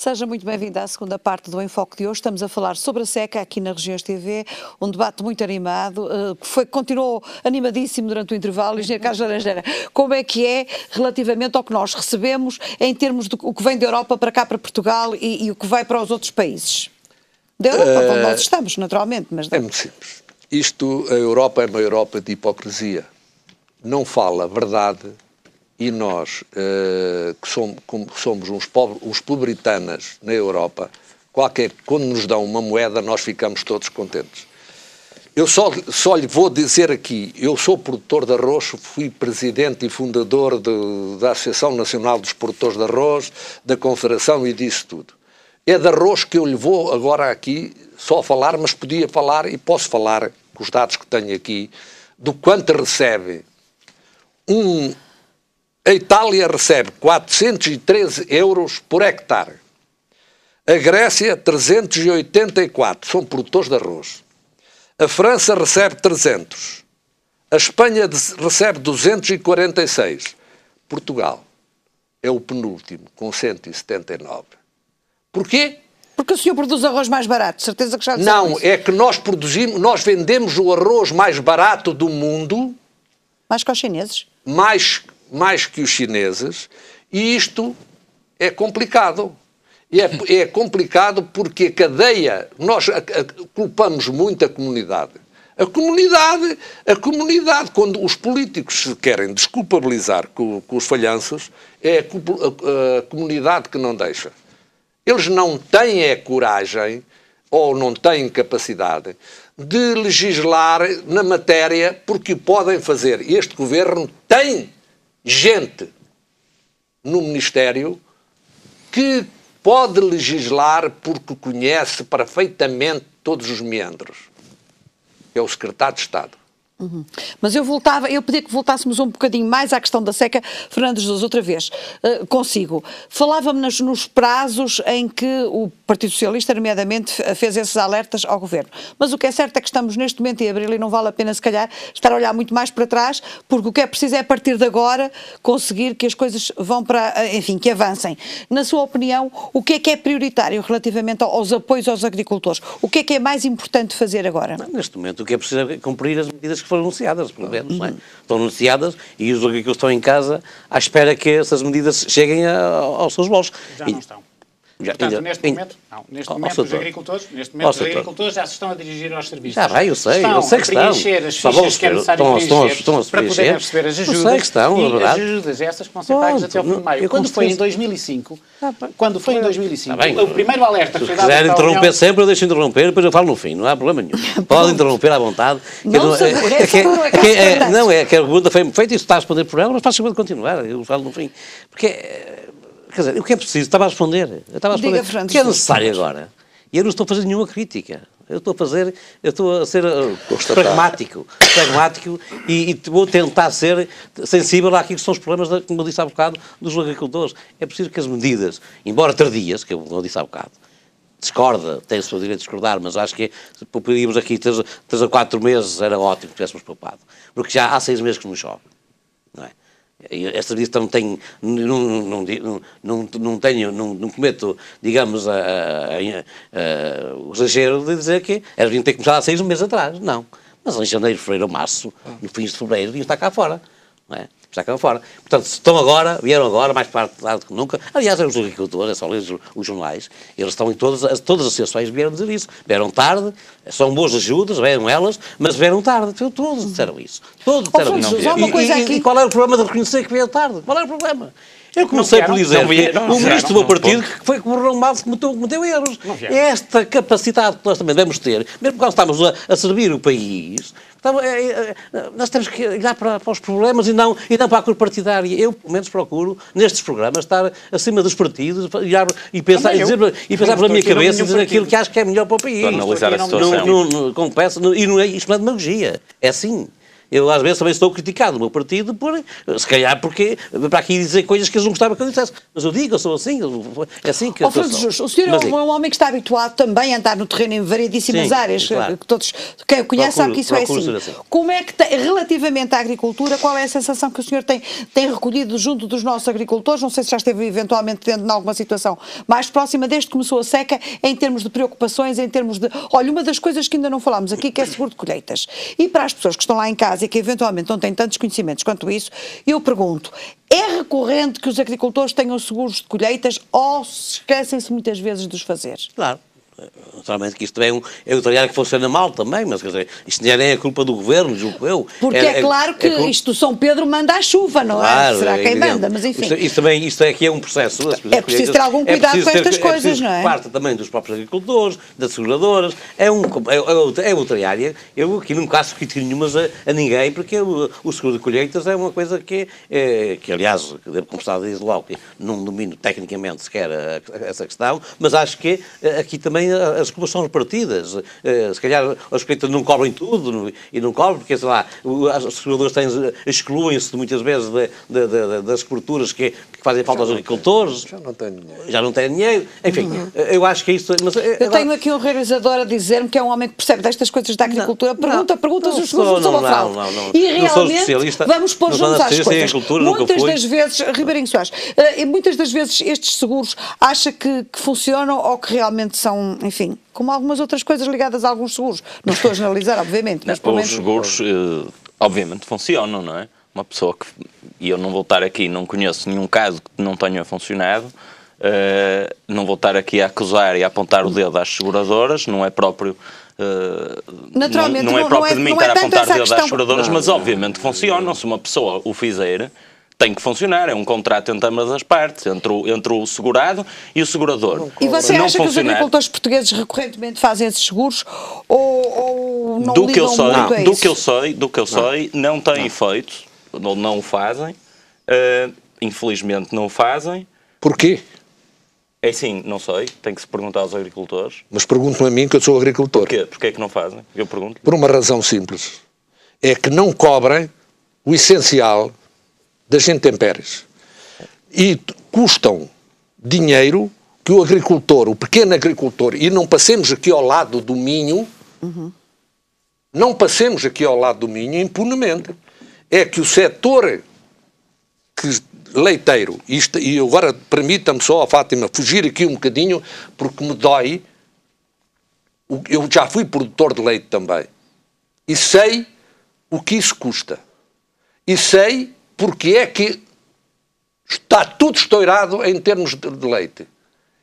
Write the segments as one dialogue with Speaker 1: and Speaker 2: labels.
Speaker 1: Seja muito bem-vindo à segunda parte do Enfoque de hoje. Estamos a falar sobre a seca aqui na Regiões TV, um debate muito animado, que continuou animadíssimo durante o intervalo. Engenheiro Carlos Laranjeira, como é que é relativamente ao que nós recebemos em termos do que vem da Europa para cá, para Portugal e o que vai para os outros países? Da Europa, onde nós estamos, naturalmente. Mas
Speaker 2: é muito simples. A Europa é uma Europa de hipocrisia. Não fala a verdade. E nós, que somos uns pobretanas na Europa, quando nos dão uma moeda, nós ficamos todos contentes. Eu só lhe vou dizer aqui, eu sou produtor de arroz, fui presidente e fundador da Associação Nacional dos Produtores de Arroz, da Confederação e disso tudo. É de arroz que eu lhe vou agora aqui só falar, mas podia falar e posso falar, com os dados que tenho aqui, do quanto recebe A Itália recebe 413 euros por hectare. A Grécia, 384. São produtores de arroz. A França recebe 300. A Espanha recebe 246. Portugal é o penúltimo, com 179. Porquê?
Speaker 1: Porque o senhor produz arroz mais barato, certeza que já disse.
Speaker 2: Não, é que nós vendemos o arroz mais barato do mundo.
Speaker 1: Mais que os chineses?
Speaker 2: Mais que os chineses, e isto é complicado. É complicado porque a cadeia, nós culpamos muito a comunidade. A comunidade, quando os políticos se querem desculpabilizar com os falhanços, é a comunidade que não deixa. Eles não têm a coragem, ou não têm capacidade, de legislar na matéria porque o podem fazer. Este governo tem gente no Ministério que pode legislar porque conhece perfeitamente todos os meandros. É o Secretário de Estado.
Speaker 1: Mas eu pedia que voltássemos um bocadinho mais à questão da seca. Fernando Jesus, outra vez, consigo. Falava-me nos prazos em que o Partido Socialista, nomeadamente, fez esses alertas ao Governo. Mas o que é certo é que estamos neste momento em abril e não vale a pena, se calhar, estar a olhar muito mais para trás, porque o que é preciso é, a partir de agora, conseguir que as coisas vão para, enfim, que avancem. Na sua opinião, o que é prioritário relativamente aos apoios aos agricultores? O que é mais importante fazer agora?
Speaker 3: Neste momento, o que é preciso é cumprir as medidas que foram anunciadas, pelo menos, não é? Estão anunciadas e os agricultores estão em casa à espera que essas medidas cheguem aos seus bolsos.
Speaker 4: Já não estão. Portanto, neste momento os agricultores já se estão a dirigir aos serviços.
Speaker 3: Já bem, eu sei que estão.
Speaker 4: Preencher as fichas que é necessário preencher para poderem receber as ajudas.
Speaker 3: Eu sei que estão,
Speaker 4: e
Speaker 3: é verdade.
Speaker 4: as ajudas essas que vão ser pagas até ao fim de maio. Quando foi em 2005, o primeiro alerta que foi dado...
Speaker 3: Se quiser interromper sempre, eu deixo interromper, depois eu falo no fim, não há problema nenhum. Pode interromper à vontade. Não é que a pergunta foi feita e se está a responder por ela, mas faz favor de continuar, eu falo no fim. Porque... Quer dizer, o que é preciso? Estava a responder. O que é necessário agora? E eu não estou a fazer nenhuma crítica. Eu estou a ser pragmático e vou tentar ser sensível àquilo que são os problemas, como eu disse há bocado, dos agricultores. É preciso que as medidas, embora tardias, que eu disse há bocado, tem o seu direito de discordar, mas acho que podíamos aqui 3 a 4 meses, era ótimo que tivéssemos poupado. Porque já há 6 meses que não chove, não é? Esta vez não tenho, não cometo, digamos, o exagero de dizer que deviam ter começado há 6 meses atrás. Não. Mas em janeiro, fevereiro ou março, no fim de fevereiro, deviam estar cá fora. Não é? Está cá fora. Portanto, vieram agora, mais tarde que nunca. Aliás, os agricultores, é só ler os jornais, eles estão em todas as associações vieram dizer isso. Vieram tarde, são boas ajudas, vieram elas, mas vieram tarde. Todos disseram isso. Todos disseram isso. E qual era o problema de reconhecer que vieram tarde? Qual era o problema? Eu comecei por dizer que o ministro do meu partido que foi que morreu mal, que cometeu erros. Esta capacidade que nós também devemos ter, mesmo quando estamos a servir o país, nós temos que olhar para os problemas e não para a cor partidária. Eu, pelo menos, procuro, nestes programas, estar acima dos partidos e pensar pela minha cabeça e dizer aquilo que acho que é melhor para o país.
Speaker 5: Para analisar a situação.
Speaker 3: Como peço, e não é isto não é demagogia. É assim. Eu às vezes também estou criticado no meu partido, se calhar porque, para aqui dizer coisas que eles não gostavam que eu dissesse. Mas eu digo, eu sou assim, é assim que eu sou.
Speaker 1: O senhor é um homem que está habituado também a andar no terreno em variedíssimas áreas, claro. Quem o conhece sabe que isso é assim. Como é que, relativamente à agricultura, qual é a sensação que o senhor tem recolhido junto dos nossos agricultores? Não sei se já esteve eventualmente dentro de alguma situação mais próxima, desde que começou a seca, em termos de preocupações, em termos de... Olha, uma das coisas que ainda não falámos aqui, que é seguro de colheitas. E para as pessoas que estão lá em casa e que eventualmente não têm tantos conhecimentos quanto isso, eu pergunto, é recorrente que os agricultores tenham seguros de colheitas ou esquecem-se muitas vezes de os fazer?
Speaker 3: Claro. Naturalmente que isto também é um trabalho que funciona mal também, mas quer dizer, isto já nem é culpa do governo, julgo eu.
Speaker 1: Porque é claro que isto São Pedro manda a chuva, não
Speaker 3: claro,
Speaker 1: é? Será quem manda, mas enfim.
Speaker 3: Isto aqui é um processo.
Speaker 1: É preciso ter algum cuidado com estas coisas, não é?
Speaker 3: Parte também dos próprios agricultores, das seguradoras, é outra área. Eu aqui não caço críticas nenhumas a ninguém, porque o seguro de colheitas é uma coisa que aliás, devo confessar desde logo, que não domino tecnicamente sequer essa questão, mas acho que aqui também as culpas são repartidas. Se calhar as colheitas não cobrem tudo e não cobrem, porque, sei lá, os seguradores excluem-se muitas vezes das coberturas que fazem falta aos agricultores.
Speaker 2: Já não têm dinheiro.
Speaker 3: Já não têm dinheiro. Enfim, eu acho que isso... Mas,
Speaker 1: eu tenho aqui um realizador a dizer-me que é um homem que percebe destas coisas da agricultura. Pergunta se os seguros são uma fraude. E realmente, vamos pôr juntos às coisas. Muitas das vezes, Ribeirinho Soares, muitas das vezes estes seguros acha que funcionam ou que realmente são, enfim, como algumas outras coisas ligadas a alguns seguros. Não estou a generalizar, obviamente, mas pelo menos...
Speaker 5: Os seguros, obviamente, funcionam, não é? Uma pessoa que, e eu não vou estar aqui, não conheço nenhum caso que não tenha funcionado, não vou estar aqui a acusar e a apontar o dedo às seguradoras, não é próprio...
Speaker 1: Naturalmente,
Speaker 5: não é próprio de mim estar a apontar o dedo às seguradoras, mas obviamente funcionam. Se uma pessoa o fizer, tem que funcionar, é um contrato entre ambas as partes, entre o segurado e o segurador.
Speaker 1: E você acha que os agricultores portugueses recorrentemente fazem esses seguros ou não ligam muito a isso?
Speaker 5: Do que eu sei, não têm feito, ou não o fazem, infelizmente não o fazem.
Speaker 2: Porquê?
Speaker 5: É sim, não sei, tem que se perguntar aos agricultores.
Speaker 2: Mas pergunto-me a mim, que eu sou agricultor.
Speaker 5: Porquê? Porquê é que não fazem? Eu pergunto.
Speaker 2: Por uma razão simples. É que não cobrem o essencial das intempéries. E custam dinheiro que o agricultor, o pequeno agricultor, e não passemos aqui ao lado do Minho, não passemos aqui ao lado do Minho impunemente. É que o setor leiteiro, e agora permita-me só, Fátima, fugir aqui um bocadinho, porque me dói. Eu já fui produtor de leite também. E sei o que isso custa. E sei porque é que está tudo estourado em termos de leite.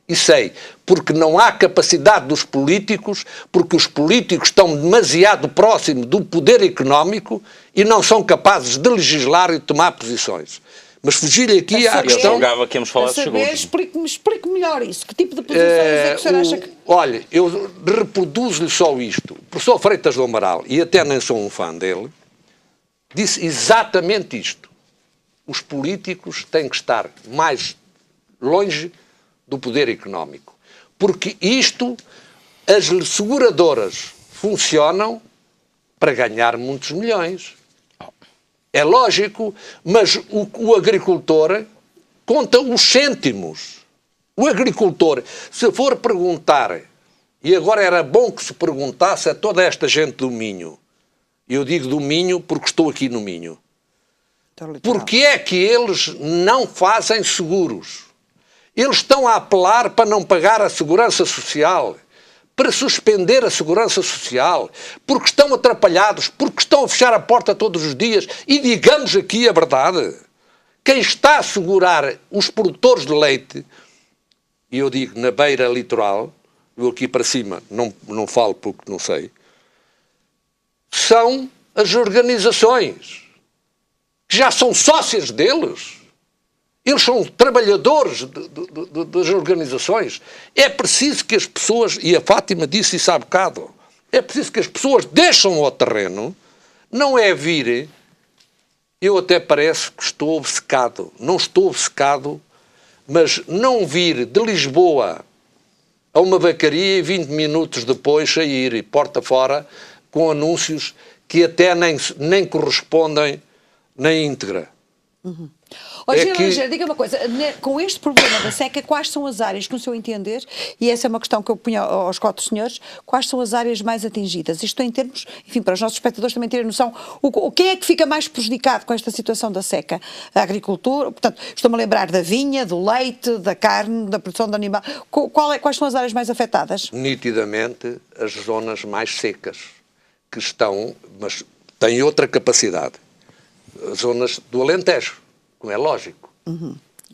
Speaker 2: E sei, porque não há capacidade dos políticos, porque os políticos estão demasiado próximos do poder económico e não são capazes de legislar e tomar posições. Mas fugir aqui à questão...
Speaker 5: Eu julgava que íamos falar de seguros.
Speaker 1: Explique melhor isso. Que tipo de posições é que o senhor acha que...
Speaker 2: Olha, eu reproduzo-lhe só isto. O professor Freitas do Amaral, e até nem sou um fã dele, disse exatamente isto. Os políticos têm que estar mais longe do poder económico. Porque as seguradoras funcionam para ganhar muitos milhões. É lógico, mas o agricultor conta os cêntimos. O agricultor, se for perguntar, e agora era bom que se perguntasse a toda esta gente do Minho, eu digo do Minho porque estou aqui no Minho, porque é que eles não fazem seguros? Eles estão a apelar para não pagar a segurança social, para suspender a segurança social, porque estão atrapalhados, porque estão a fechar a porta todos os dias. E digamos aqui a verdade, quem está a segurar os produtores de leite, e eu digo na beira litoral, eu aqui para cima não falo porque não sei, são as organizações, que já são sócias deles. Eles são trabalhadores das organizações. É preciso que as pessoas, e a Fátima disse isso há bocado, é preciso que as pessoas deixem o terreno, não é vir, eu até parece que estou obcecado, não estou obcecado, mas não vir de Lisboa a uma vacaria e 20 minutos depois sair porta fora com anúncios que até nem correspondem na íntegra.
Speaker 1: Olha, diga uma coisa, com este problema da seca, quais são as áreas que, no seu entender, e essa é uma questão que eu punho aos 4 senhores, quais são as áreas mais atingidas? Isto em termos, enfim, para os nossos espectadores também terem noção, quem é que fica mais prejudicado com esta situação da seca? A agricultura, portanto, estou-me a lembrar da vinha, do leite, da carne, da produção de animal. Quais são as áreas mais afetadas?
Speaker 2: Nitidamente, as zonas mais secas, que estão, mas têm outra capacidade. As zonas do Alentejo, como é lógico.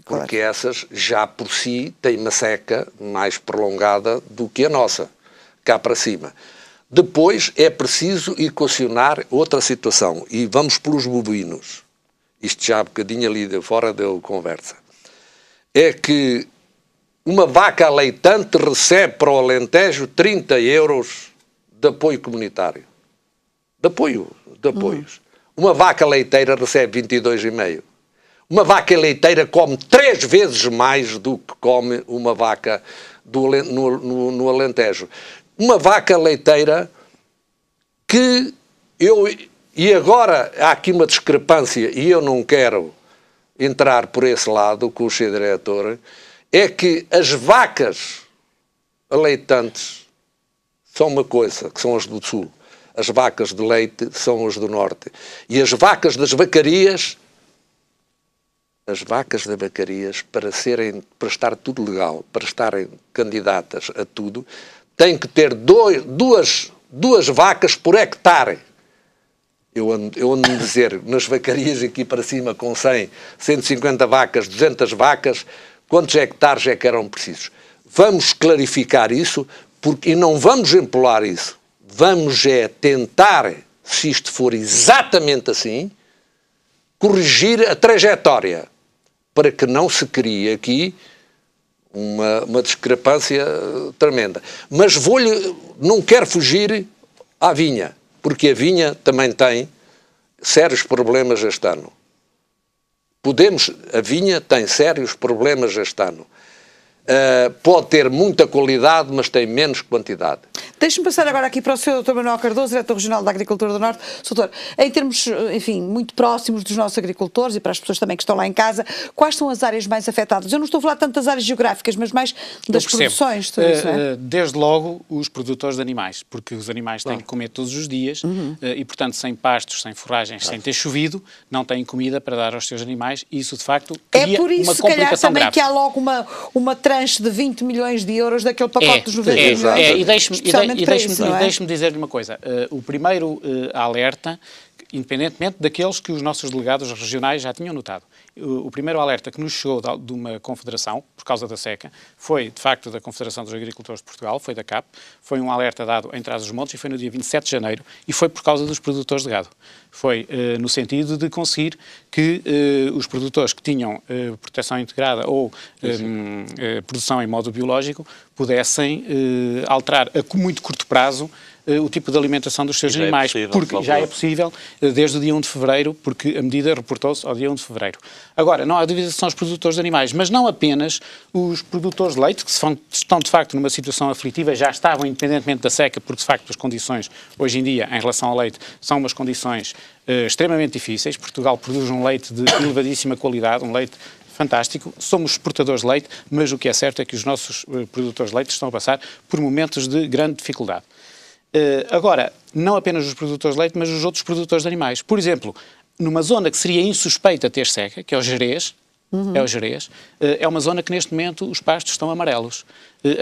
Speaker 2: Porque essas, já por si, têm uma seca mais prolongada do que a nossa, cá para cima. Depois é preciso equacionar outra situação, e vamos pelos bovinos. Isto já há bocadinho ali de fora deu conversa. É que uma vaca leitante recebe para o Alentejo 30 euros de apoio comunitário. De apoios. Uma vaca leiteira recebe 22,5. Uma vaca leiteira come 3 vezes mais do que come uma vaca no Alentejo. Uma vaca leiteira que e agora há aqui uma discrepância, e eu não quero entrar por esse lado com o Sr. Diretor, é que as vacas aleitantes são uma coisa, que são as do Sul. As vacas de leite são as do Norte. E as vacas das vacarias, para estar tudo legal, para estarem candidatas a tudo, têm que ter duas vacas por hectare. Eu ando a dizer, nas vacarias aqui para cima, com 100, 150 vacas, 200 vacas, quantos hectares é que eram precisos? Vamos clarificar isso, e não vamos empolar isso. Vamos tentar, se isto for exatamente assim, corrigir a trajetória, para que não se crie aqui uma discrepância tremenda. Mas não quero fugir à vinha, porque a vinha também tem sérios problemas este ano. A vinha tem sérios problemas este ano. Pode ter muita qualidade, mas tem menos quantidade.
Speaker 1: Deixe-me passar agora aqui para o Sr. Dr. Manuel Cardoso, Diretor Regional da Agricultura do Norte. Doutor, em termos, enfim, muito próximos dos nossos agricultores e para as pessoas também que estão lá em casa, quais são as áreas mais afetadas? Eu não estou a falar tanto das áreas geográficas, mas mais das produções. Tudo isso, não é?
Speaker 4: Desde logo, os produtores de animais, porque os animais têm que comer todos os dias e, portanto, sem pastos, sem forragens, sem ter chovido, não têm comida para dar aos seus animais e isso, de facto, cria
Speaker 1: é por isso,
Speaker 4: uma
Speaker 1: se calhar,
Speaker 4: complicação
Speaker 1: também
Speaker 4: grave.
Speaker 1: Que há logo uma tranche de 20 milhões de euros daquele pacote dos 90 milhões.
Speaker 4: E deixe-me dizer-lhe uma coisa. O primeiro alerta, independentemente daqueles que os nossos delegados regionais já tinham notado, o primeiro alerta que nos chegou de uma confederação, por causa da seca, foi, de facto, da Confederação dos Agricultores de Portugal, foi da CAP, foi um alerta dado em Trás-os-Montes e foi no dia 27 de janeiro e foi por causa dos produtores de gado. Foi no sentido de conseguir que os produtores que tinham proteção integrada ou produção em modo biológico pudessem alterar a muito curto prazo o tipo de alimentação dos seus animais, porque já é possível desde o dia 1 de fevereiro, porque a medida reportou-se ao dia 1 de fevereiro. Agora, não há dúvida que são os produtores de animais, mas não apenas os produtores de leite, que estão de facto numa situação aflitiva, já estavam independentemente da seca, porque de facto as condições hoje em dia, em relação ao leite, são umas condições extremamente difíceis. Portugal produz um leite de elevadíssima qualidade, um leite fantástico, somos exportadores de leite, mas o que é certo é que os nossos produtores de leite estão a passar por momentos de grande dificuldade. Agora, não apenas os produtores de leite, mas os outros produtores de animais. Por exemplo, numa zona que seria insuspeita ter seca, que é o Gerês, é uma zona que neste momento os pastos estão amarelos.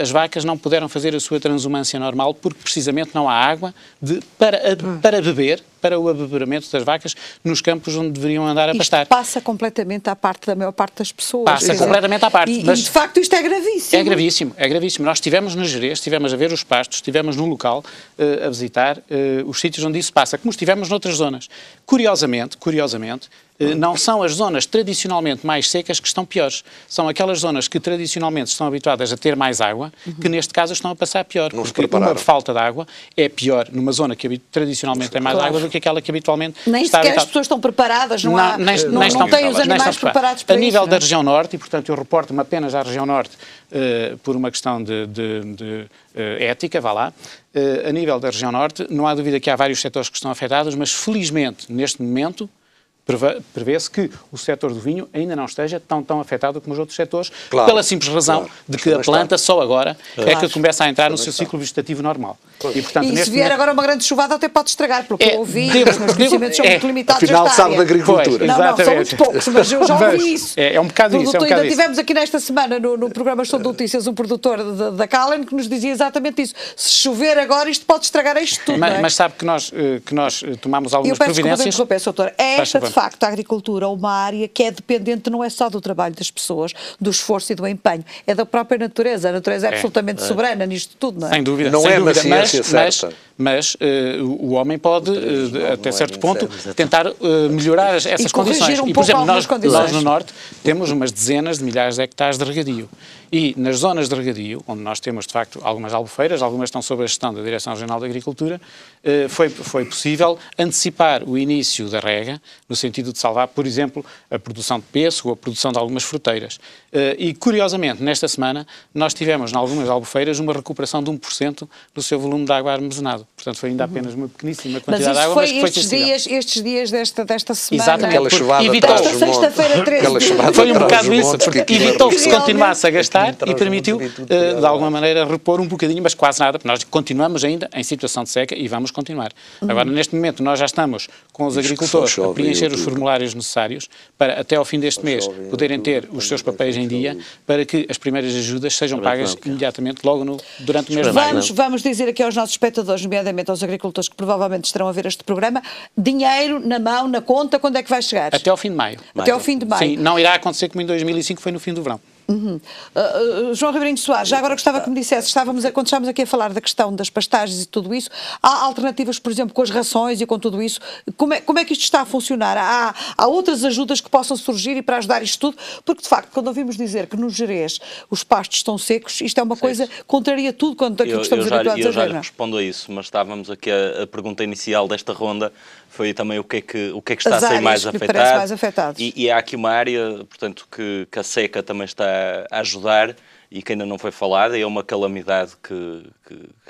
Speaker 4: As vacas não puderam fazer a sua transumância normal porque precisamente não há água para beber, para o abeberamento das vacas nos campos onde deveriam andar a pastar.
Speaker 1: Isto passa completamente à parte da maior parte das pessoas.
Speaker 4: Passa completamente à parte.
Speaker 1: Mas de facto isto é gravíssimo.
Speaker 4: É gravíssimo, é gravíssimo. Nós estivemos no Gerês, estivemos a ver os pastos, estivemos no local a visitar os sítios onde isso passa, como estivemos noutras zonas. Curiosamente, não são as zonas tradicionalmente mais secas que estão piores. São aquelas zonas que tradicionalmente estão habituadas a ter mais água, água, que neste caso estão a passar pior.
Speaker 2: Não se
Speaker 4: porque
Speaker 2: prepararam.
Speaker 4: uma falta de água é pior numa zona que tradicionalmente tem mais água do que aquela que habitualmente
Speaker 1: Nem
Speaker 4: está
Speaker 1: sequer
Speaker 4: habitada.
Speaker 1: as pessoas estão preparadas, não têm os animais preparados para
Speaker 4: A
Speaker 1: isso.
Speaker 4: nível da
Speaker 1: não é?
Speaker 4: região norte, e portanto eu reporto-me apenas à região norte por uma questão de ética, vá lá, a nível da região norte, não há dúvida que há vários setores que estão afetados, mas felizmente, neste momento, prevê-se que o setor do vinho ainda não esteja tão afetado como os outros setores,
Speaker 2: Claro,
Speaker 4: pela simples razão de que a planta só agora é que começa a entrar no seu ciclo vegetativo normal. E, portanto,
Speaker 1: E se vier agora uma grande chuvada até pode estragar, porque eu ouvi, os meus conhecimentos são muito limitados
Speaker 2: Afinal,
Speaker 1: nesta
Speaker 2: sabe
Speaker 1: área.
Speaker 2: da agricultura.
Speaker 1: Não, são
Speaker 4: Exatamente.
Speaker 1: muito poucos, mas eu já ouvi isso.
Speaker 4: É um bocado isso,
Speaker 1: Ainda tivemos aqui nesta semana, no programa Estou de Notícias, um produtor da Callen que nos dizia exatamente isso. Se chover agora, isto pode estragar isto tudo, não é?
Speaker 4: Mas sabe que nós tomamos
Speaker 1: E eu
Speaker 4: algumas
Speaker 1: peço desculpa de
Speaker 4: providências...
Speaker 1: interromper, Sr. Doutor. É
Speaker 4: Faz
Speaker 1: esta, de
Speaker 4: favor.
Speaker 1: facto, a agricultura, uma área que é dependente não é só do trabalho das pessoas, do esforço e do empenho, é da própria natureza. A natureza é absolutamente soberana nisto tudo, não é?
Speaker 4: Sem dúvida.
Speaker 2: Não
Speaker 4: sem
Speaker 2: é na
Speaker 4: dúvida,
Speaker 2: ciência
Speaker 4: mas
Speaker 2: certa.
Speaker 4: o homem pode, até
Speaker 3: não
Speaker 4: certo
Speaker 3: é
Speaker 4: ponto,
Speaker 3: certo.
Speaker 4: tentar melhorar essas
Speaker 1: corrigir
Speaker 4: condições.
Speaker 1: um
Speaker 4: E, por
Speaker 1: pouco
Speaker 4: exemplo,
Speaker 1: algumas
Speaker 4: nós
Speaker 1: condições.
Speaker 4: no Norte temos umas dezenas de milhares de hectares de regadio. E nas zonas de regadio, onde nós temos, de facto, algumas albufeiras, algumas estão sob a gestão da Direção Regional da Agricultura, foi possível antecipar o início da rega, no sentido de salvar, por exemplo, a produção de pêssego ou a produção de algumas fruteiras. E, curiosamente, nesta semana, nós tivemos, em algumas albufeiras, uma recuperação de 1% do seu volume de água armazenado. Portanto, foi ainda apenas uma pequeníssima
Speaker 1: Mas
Speaker 4: quantidade de
Speaker 1: isso
Speaker 4: água,
Speaker 1: foi
Speaker 4: mas que foi
Speaker 1: estes dias desta semana.
Speaker 4: Exatamente.
Speaker 2: Aquela chuvada
Speaker 4: Evitou-
Speaker 2: atrás
Speaker 1: Esta
Speaker 2: dos montes.
Speaker 1: sexta-feira, 13
Speaker 2: Aquela
Speaker 1: dias.
Speaker 2: chuvada
Speaker 4: Foi um
Speaker 2: atrás
Speaker 4: bocado
Speaker 2: dos
Speaker 4: isso,
Speaker 2: montes,
Speaker 4: porque
Speaker 2: aquilo
Speaker 4: evitou que se
Speaker 1: realmente-
Speaker 4: continuasse a gastar e
Speaker 5: Atrás
Speaker 4: permitiu,
Speaker 5: dos montes,
Speaker 4: de alguma maneira, repor um bocadinho, mas quase nada, porque nós continuamos ainda em situação de seca e vamos continuar. Agora, neste momento, nós já estamos com os
Speaker 2: Diz que
Speaker 4: agricultores
Speaker 2: só chove
Speaker 4: a preencher
Speaker 2: em
Speaker 4: os
Speaker 2: outubro.
Speaker 4: formulários necessários para, até ao fim deste mês, poderem ter os seus papéis em dia para que as primeiras ajudas sejam pagas imediatamente, logo durante o mês de maio.
Speaker 1: Vamos dizer aqui aos nossos espectadores, nomeadamente aos agricultores que provavelmente estarão a ver este programa, dinheiro na mão, na conta, quando é que vai chegar?
Speaker 4: Até ao fim de maio.
Speaker 1: Até ao fim de maio.
Speaker 4: Sim, não irá acontecer como em 2005, foi no fim do verão.
Speaker 1: João Ribeirinho Soares, já agora gostava que me dissesse, quando estávamos aqui a falar da questão das pastagens e tudo isso, há alternativas, por exemplo, com as rações e com tudo isso, como é que isto está a funcionar? Há outras ajudas que possam surgir e para ajudar isto tudo? Porque, de facto, quando ouvimos dizer que no Gerês os pastos estão secos, isto é uma coisa contraria tudo quanto aquilo que estamos habituados a
Speaker 5: Eu já
Speaker 1: ver,
Speaker 5: lhe
Speaker 1: não é?
Speaker 5: respondo a isso, mas estávamos aqui, a pergunta inicial desta ronda foi também o que é que está
Speaker 1: As
Speaker 5: a ser
Speaker 1: áreas
Speaker 5: mais
Speaker 1: que lhe
Speaker 5: afetado.
Speaker 1: parecem mais afetadas.
Speaker 5: E há aqui uma área, portanto, que a seca também está a ajudar e que ainda não foi falada, e é uma calamidade que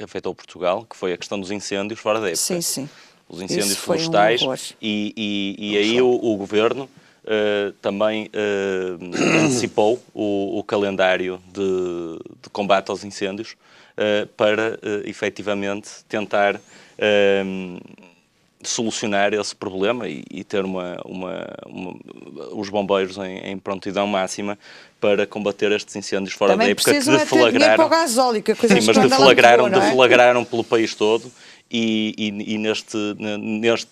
Speaker 5: afetou Portugal, que foi a questão dos incêndios fora da época.
Speaker 1: Sim, sim.
Speaker 5: Os incêndios
Speaker 1: Isso foi um
Speaker 5: florestais,
Speaker 1: horror.
Speaker 5: e aí o Governo também antecipou o calendário de combate aos incêndios para efetivamente tentar solucionar esse problema e ter os bombeiros em prontidão máxima para combater estes incêndios fora
Speaker 1: Também
Speaker 5: da época que
Speaker 1: precisam é ter dinheiro para o
Speaker 5: deflagraram.
Speaker 1: gasóleo, que a coisa
Speaker 5: Sim, mas
Speaker 1: anda lá muito boa, não é?
Speaker 5: deflagraram pelo país todo e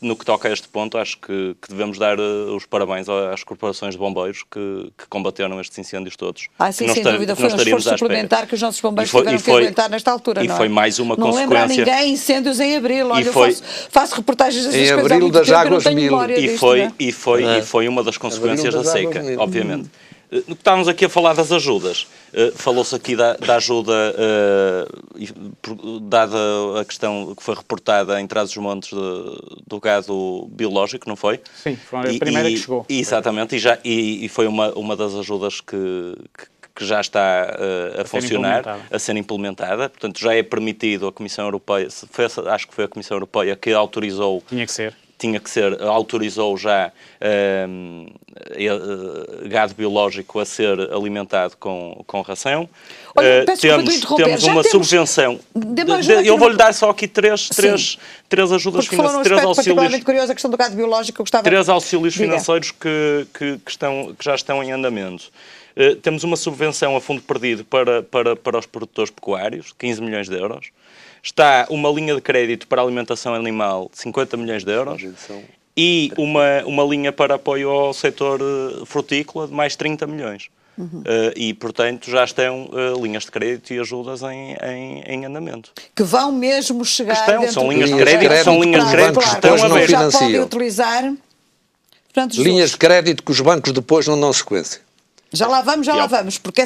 Speaker 5: no que toca a este ponto, acho que devemos dar os parabéns às corporações de bombeiros que combateram estes incêndios todos.
Speaker 1: Sim,
Speaker 5: Que não
Speaker 1: sem
Speaker 5: esta-
Speaker 1: dúvida,
Speaker 5: que
Speaker 1: foi
Speaker 5: não
Speaker 1: um
Speaker 5: estaríamos
Speaker 1: esforço
Speaker 5: à espera.
Speaker 1: suplementar que os nossos bombeiros
Speaker 5: E foi-
Speaker 1: tiveram
Speaker 5: e
Speaker 1: que
Speaker 5: foi-
Speaker 1: aguentar nesta altura,
Speaker 5: e
Speaker 1: não é?
Speaker 5: foi mais uma
Speaker 1: Não lembra a
Speaker 5: consequência.
Speaker 1: ninguém incêndios em abril, olha,
Speaker 5: E foi-
Speaker 1: eu faço reportagens dessas
Speaker 2: Em
Speaker 1: coisas há
Speaker 2: abril
Speaker 1: muito
Speaker 2: das
Speaker 1: tempo, eu não
Speaker 2: águas
Speaker 1: tenho
Speaker 2: mil.
Speaker 1: memória
Speaker 5: E
Speaker 1: disto,
Speaker 5: foi,
Speaker 1: não é?
Speaker 5: e foi uma das consequências da
Speaker 2: das águas
Speaker 5: seca,
Speaker 2: mesmo.
Speaker 5: obviamente. No que estávamos aqui a falar das ajudas, falou-se aqui da ajuda, dada a questão que foi reportada em Trás-os-Montes do gado biológico, não foi?
Speaker 4: Sim, foi a primeira que chegou.
Speaker 5: Exatamente, e foi uma das ajudas que já está a funcionar,
Speaker 4: implementada.
Speaker 5: a ser implementada. Portanto, já é permitido a Comissão Europeia, acho que foi a Comissão Europeia que autorizou
Speaker 4: Tinha que ser.
Speaker 5: autorizou já gado biológico a ser alimentado com ração.
Speaker 1: Olha, peço desculpa de interromper.
Speaker 5: Temos
Speaker 1: Já
Speaker 5: uma
Speaker 1: temos-
Speaker 5: subvenção.
Speaker 1: Dê-me ajuda aqui
Speaker 5: Eu
Speaker 1: no-
Speaker 5: vou-lhe dar só aqui três ajudas
Speaker 1: Porque falou num
Speaker 5: financeiras, três
Speaker 1: aspecto particularmente
Speaker 5: auxílios,
Speaker 1: curioso, a questão do gado biológico, eu gostava...
Speaker 5: três auxílios
Speaker 1: Diga.
Speaker 5: financeiros que já estão em andamento. Temos uma subvenção a fundo perdido para os produtores pecuários, 15 milhões de euros. Está uma linha de crédito para alimentação animal, 50 milhões de euros. E uma linha para apoio ao setor frutícola de mais 30 milhões. E, portanto, já estão linhas de crédito e ajudas em andamento.
Speaker 1: Que vão mesmo chegar
Speaker 5: São
Speaker 1: dentro
Speaker 5: linhas de
Speaker 2: Linhas de
Speaker 5: crédito, são
Speaker 2: crédito
Speaker 5: linhas de
Speaker 2: que os
Speaker 5: crédito que
Speaker 2: bancos
Speaker 5: estão
Speaker 2: depois não
Speaker 5: abertas.
Speaker 1: já podem
Speaker 2: financiam.
Speaker 1: utilizar... Portanto, Jesus,
Speaker 2: Linhas de crédito que os bancos depois não dão sequência.
Speaker 1: Já lá vamos, porque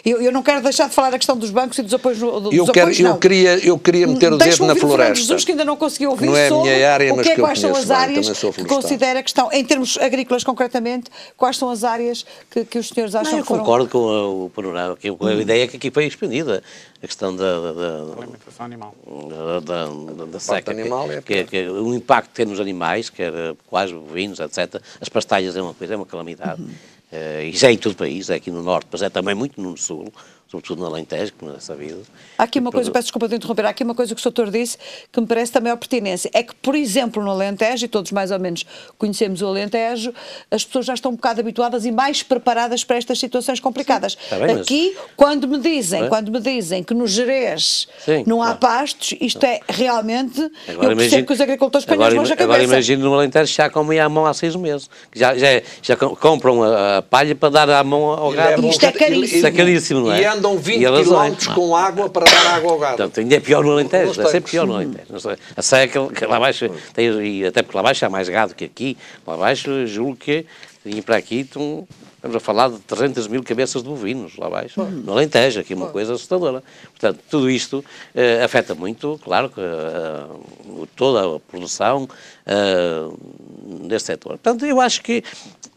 Speaker 1: eu não quero deixar de falar da questão dos bancos e dos apoios,
Speaker 2: eu queria meter o dedo na floresta.
Speaker 1: Jesus, que ainda não conseguiu ouvir
Speaker 2: não é
Speaker 1: sobre
Speaker 2: a minha área, mas
Speaker 1: quais são as áreas
Speaker 2: que
Speaker 1: considera que estão, em termos agrícolas concretamente, quais são as áreas que os senhores acham
Speaker 3: eu
Speaker 1: que foram...
Speaker 3: concordo com o panorama, com a ideia que aqui foi expandida, a questão da
Speaker 4: alimentação animal.
Speaker 3: Da seca,
Speaker 2: animal
Speaker 3: que o impacto que tem nos animais, quer pecuários, bovinos, etc. As pastalhas é uma coisa, é uma calamidade. E já é em todo o país, é aqui no Norte, mas é também muito no Sul, sobretudo no Alentejo, como é sabido.
Speaker 1: Há aqui uma coisa, peço desculpa de interromper, há aqui uma coisa que o doutor disse que me parece também a pertinência, é que, por exemplo, no Alentejo, e todos mais ou menos conhecemos o Alentejo, as pessoas já estão um bocado habituadas e mais preparadas para estas situações complicadas. Aqui, quando me dizem que no Gerês não há pastos, isto é realmente, eu percebo que os agricultores põem as mãos na cabeça.
Speaker 3: Agora imagino no Alentejo já comem à mão há 6 meses, já compram a palha para dar à mão ao gado.
Speaker 1: Isto é caríssimo.
Speaker 3: Isto é caríssimo, não é?
Speaker 2: E andam 20 km com água para dar água ao gado.
Speaker 3: Portanto, ainda é pior no Alentejo, é sempre pior no Alentejo. A seca, que lá abaixo, e até porque lá abaixo há mais gado que aqui, lá abaixo julgo que, e para aqui, estamos a falar de 300 mil cabeças de bovinos lá abaixo, no Alentejo, aqui é uma coisa assustadora. Portanto, tudo isto afeta muito, claro, toda a produção deste setor. Portanto, eu acho que